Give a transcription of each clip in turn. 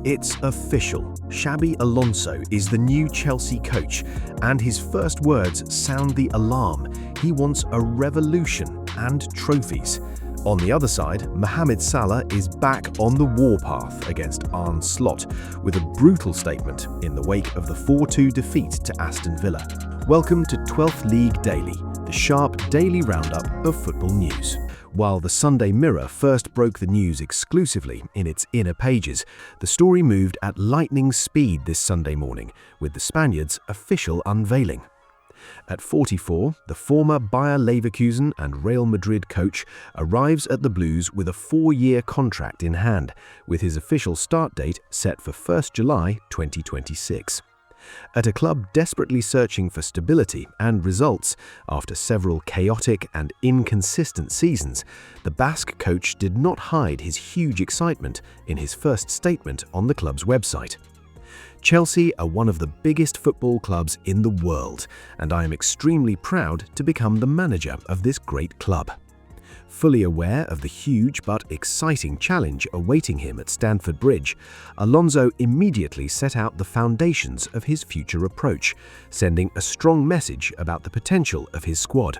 It's official. Xabi Alonso is the new Chelsea coach, and his first words sound the alarm. He wants a revolution and trophies. On the other side, Mohamed Salah is back on the warpath against Arne Slot with a brutal statement in the wake of the 4-2 defeat to Aston Villa. Welcome to 12th League Daily, the sharp daily roundup of football news. While the Sunday Mirror first broke the news exclusively in its inner pages, the story moved at lightning speed this Sunday morning with the Spaniards' official unveiling. At 44, the former Bayer Leverkusen and Real Madrid coach arrives at the Blues with a 4-year contract in hand, with his official start date set for 1st July 2026. At a club desperately searching for stability and results after several chaotic and inconsistent seasons, the Basque coach did not hide his huge excitement in his first statement on the club's website. Chelsea are one of the biggest football clubs in the world, and I am extremely proud to become the manager of this great club. Fully aware of the huge but exciting challenge awaiting him at Stamford Bridge, Alonso immediately set out the foundations of his future approach, sending a strong message about the potential of his squad.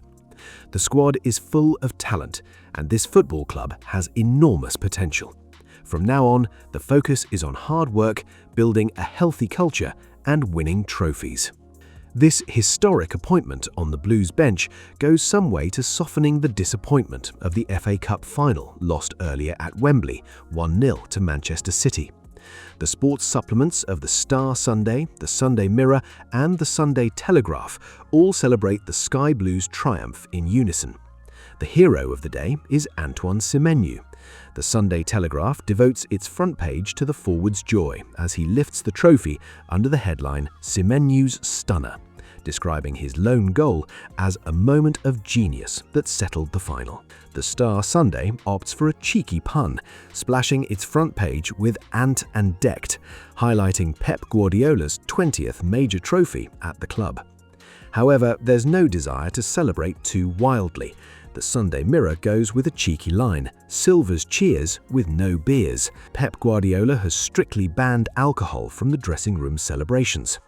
The squad is full of talent, and this football club has enormous potential. From now on, the focus is on hard work, building a healthy culture, and winning trophies. This historic appointment on the Blues bench goes some way to softening the disappointment of the FA Cup final lost earlier at Wembley, 1-0 to Manchester City. The sports supplements of the Star Sunday, the Sunday Mirror, and the Sunday Telegraph all celebrate the Sky Blues' triumph in unison. The hero of the day is Antoine Griezmann. The Sunday Telegraph devotes its front page to the forward's joy as he lifts the trophy under the headline "Griezmann's Stunner," describing his lone goal as a moment of genius that settled the final. The Star Sunday opts for a cheeky pun, splashing its front page with Ant and Decked, highlighting Pep Guardiola's 20th major trophy at the club. However, there's no desire to celebrate too wildly. The Sunday Mirror goes with a cheeky line, Silva's cheers with no beers. Pep Guardiola has strictly banned alcohol from the dressing room celebrations.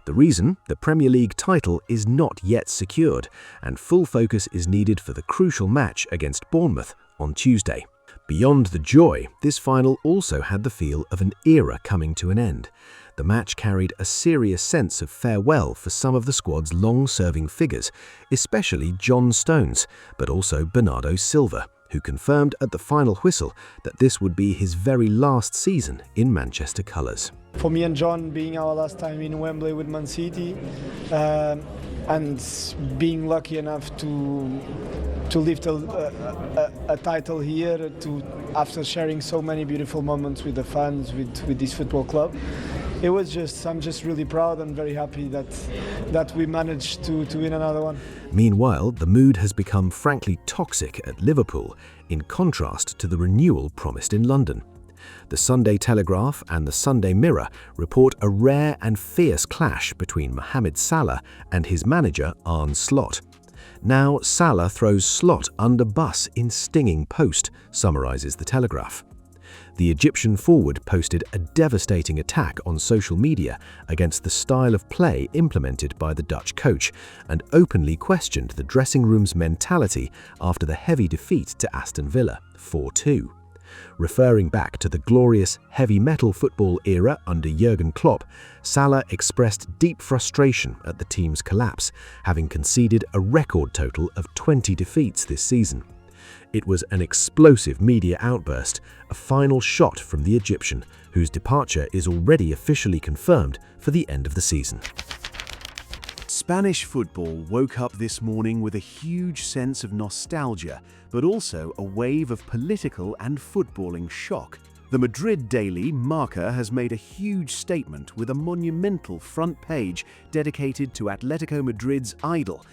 The reason? The Premier League title is not yet secured, and full focus is needed for the crucial match against Bournemouth on Tuesday. Beyond the joy, this final also had the feel of an era coming to an end. The match carried a serious sense of farewell for some of the squad's long-serving figures, especially John Stones, but also Bernardo Silva, who confirmed at the final whistle that this would be his very last season in Manchester colours. For me and John, being our last time in Wembley with Man City, and being lucky enough to lift a title here, after sharing so many beautiful moments with the fans, with this football club, I'm just really proud and very happy that we managed to win another one. Meanwhile, the mood has become frankly toxic at Liverpool, in contrast to the renewal promised in London. The Sunday Telegraph and the Sunday Mirror report a rare and fierce clash between Mohamed Salah and his manager Arne Slot. Now Salah throws Slot under bus in stinging post, summarises the Telegraph. The Egyptian forward posted a devastating attack on social media against the style of play implemented by the Dutch coach and openly questioned the dressing room's mentality after the heavy defeat to Aston Villa, 4-2. Referring back to the glorious heavy metal football era under Jurgen Klopp, Salah expressed deep frustration at the team's collapse, having conceded a record total of 20 defeats this season. It was an explosive media outburst, a final shot from the Egyptian, whose departure is already officially confirmed for the end of the season. Spanish football woke up this morning with a huge sense of nostalgia, but also a wave of political and footballing shock. The Madrid daily Marca has made a huge statement with a monumental front page dedicated to Atlético Madrid's idol,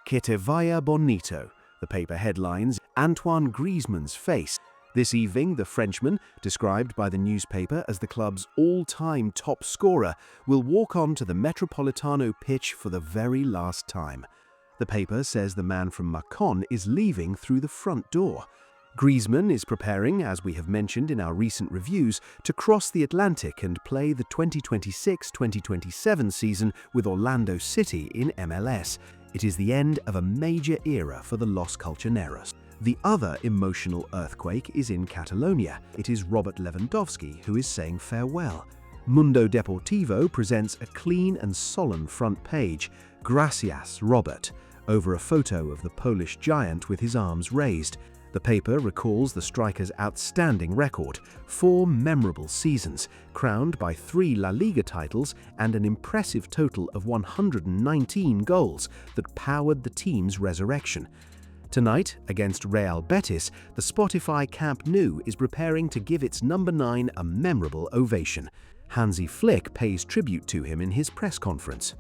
Que te vaya bonito. The paper headlines Antoine Griezmann's face. This evening, the Frenchman, described by the newspaper as the club's all-time top scorer, will walk on to the Metropolitano pitch for the very last time. The paper says the man from Macon is leaving through the front door. Griezmann is preparing, as we have mentioned in our recent reviews, to cross the Atlantic and play the 2026-2027 season with Orlando City in MLS. It is the end of a major era for the Los Colchoneros. The other emotional earthquake is in Catalonia. It is Robert Lewandowski who is saying farewell. Mundo Deportivo presents a clean and solemn front page, "Gracias, Robert," over a photo of the Polish giant with his arms raised. The paper recalls the striker's outstanding record, 4 memorable seasons, crowned by 3 La Liga titles and an impressive total of 119 goals that powered the team's resurrection. Tonight, against Real Betis, the Spotify Camp Nou is preparing to give its number 9 a memorable ovation. Hansi Flick pays tribute to him in his press conference.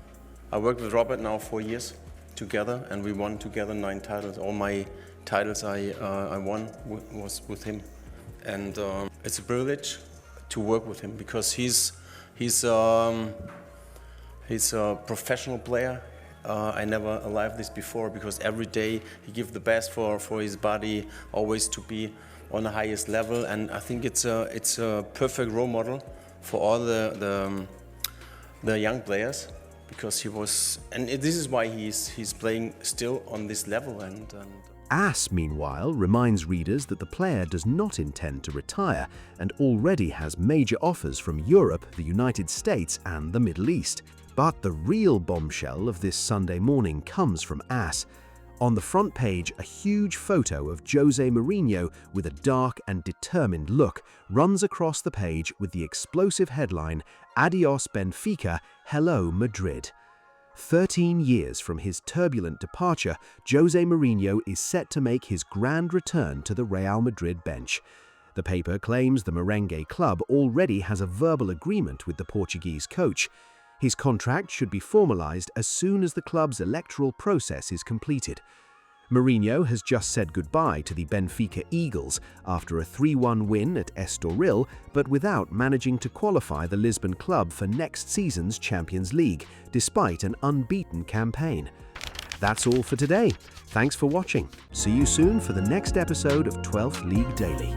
I worked with Robert now 4 years together, and we won together 9 titles. All my titles I won was with him, and it's a privilege to work with him because he's a professional player. I never lived this before because every day he gives the best for his body, always to be on the highest level, and I think it's a perfect role model for all the young players. Because he was, and this is why he's playing still on this level. And AS, meanwhile, reminds readers that the player does not intend to retire and already has major offers from Europe, the United States, and the Middle East. But the real bombshell of this Sunday morning comes from AS. On the front page, a huge photo of José Mourinho with a dark and determined look runs across the page with the explosive headline, "Adios Benfica, hello Madrid." 13 years from his turbulent departure, José Mourinho is set to make his grand return to the Real Madrid bench. The paper claims the merengue club already has a verbal agreement with the Portuguese coach. His contract should be formalized as soon as the club's electoral process is completed. Mourinho has just said goodbye to the Benfica Eagles after a 3-1 win at Estoril, but without managing to qualify the Lisbon club for next season's Champions League, despite an unbeaten campaign. That's all for today. Thanks for watching. See you soon for the next episode of 12th League Daily.